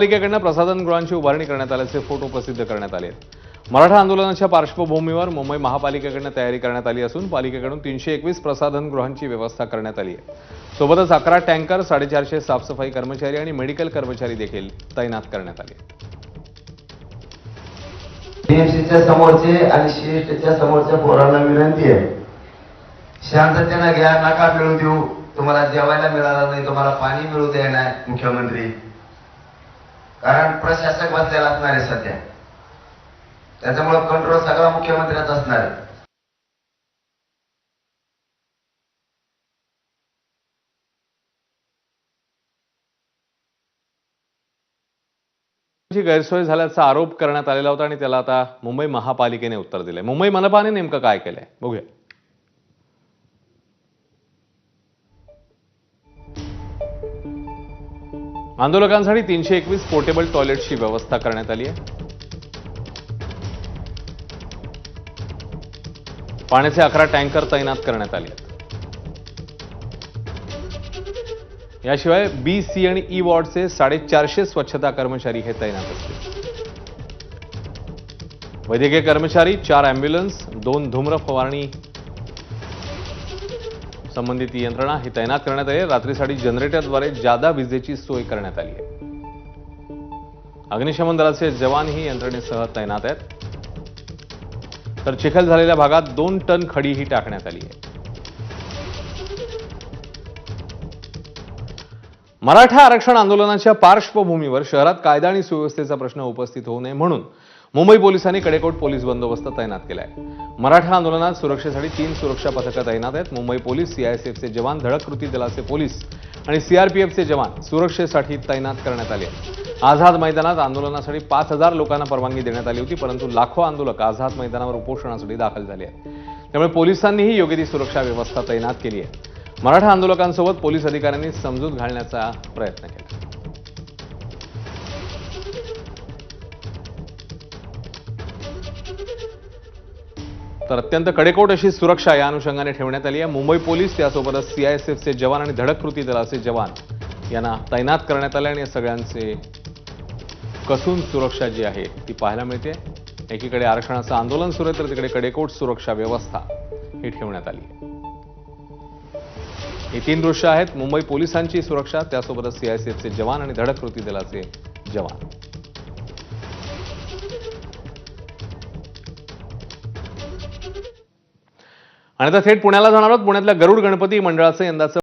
पालिकेकडून प्रसाधनगृहांची उभारणी करण्यात आल्याचे फोटो प्रसिद्ध करण्यात आले आहेत। मराठा आंदोलनाच्या पार्श्वभूमीवर मुंबई महापालिकेकडून तयारी करण्यात आली असून पालिकेकडून 321 प्रसाधनगृहांची व्यवस्था करण्यात आली आहे। सोबतच 11 टँकर, 450 साफसफाई कर्मचारी आणि मेडिकल कर्मचारी देखील तैनात करण्यात आले। टीएमसीच्या समोरचे आणि सीएसटीच्या समोरच्या पोरांना विनंती आहे, शांततेने घ्या, नका मिळू देऊ। तुम्हाला जेवायला मिळालं नाही, तुम्हाला पाणी मिळू द्या नाही मुख्यमंत्री, कारण प्रशासक बसलेला असणार आहे सध्या, त्याच्यामुळे कंट्रोल सगळा मुख्यमंत्र्याचा असणार आहे। ची गैरसोय झाल्याचा आरोप करण्यात आलेला होता आणि त्याला आता मुंबई महापालिकेने उत्तर दिले। मुंबई मनपाने नेमकं काय केलंय बघूया। आंदोलकांसाठी 321 पोर्टेबल टॉयलेट्सची व्यवस्था करण्यात आली आहे। पाण्याचे 11 टँकर तैनात करण्यात आले आहेत। याशिवाय बी, सी आणि ई वॉर्डचे 450 स्वच्छता कर्मचारी हे तैनात असतील। वैद्यकीय कर्मचारी, 4 अँब्युलन्स, 2 धूम्र फवारणी संबंधित यंत्रणा ही तैनात करण्यात आली आहे। रात्रीसाठी जनरेटरद्वारे जादा विजेची सोय करण्यात आली आहे। अग्निशमन दलाचे जवान ही यंत्रणेसह तैनात आहेत। तर चिखल झालेल्या भागात 2 टन खडी ही टाकण्यात आली आहे। मराठा आरक्षण आंदोलनाच्या पार्श्वभूमीवर शहरात कायदा आणि सुव्यवस्थेचा प्रश्न उपस्थित होऊ नये म्हणून मुंबई पोलिसांनी कडेकोट पोलीस बंदोबस्त तैनात केलाय। मराठा आंदोलनात सुरक्षेसाठी 3 सुरक्षा पथकं तैनात आहेत। मुंबई पोलीस, सीआयएसएफचे जवान, धडक कृती दलाचे पोलीस आणि सीआरपीएफचे जवान सुरक्षेसाठी तैनात करण्यात आले आहेत। आझाद मैदानात आंदोलनासाठी 5000 लोकांना परवानगी देण्यात आली होती, परंतु लाखो आंदोलक आझाद मैदानावर उपोषणासाठी दाखल झाले आहेत। त्यामुळे पोलिसांनीही योग्य ती सुरक्षा व्यवस्था तैनात केली आहे। मराठा आंदोलकांसोबत पोलीस अधिकाऱ्यांनी समजूत घालण्याचा प्रयत्न केला। तर अत्यंत कडेकोट अशी सुरक्षा या अनुषंगाने ठेवण्यात आली आहे। मुंबई पोलीस त्यासोबतच सीआयएसएफचे जवान आणि धडक कृती दलाचे जवान यांना तैनात करण्यात आले आणि या सगळ्यांचे कसून सुरक्षा जी आहे ती पाहायला मिळते। एकीकडे आरक्षणाचं आंदोलन सुरू आहे तर तिकडे कडेकोट सुरक्षा व्यवस्था ही ठेवण्यात आली आहे। ही 3 दृश्य आहेत मुंबई पोलिसांची सुरक्षा, त्यासोबतच सीआयएसएफचे जवान आणि धडक कृती दलाचे जवान। आणि आता थेट पुण्याला जाणार आहोत। पुण्यातल्या गरुड गणपती मंडळाचं यंदाचं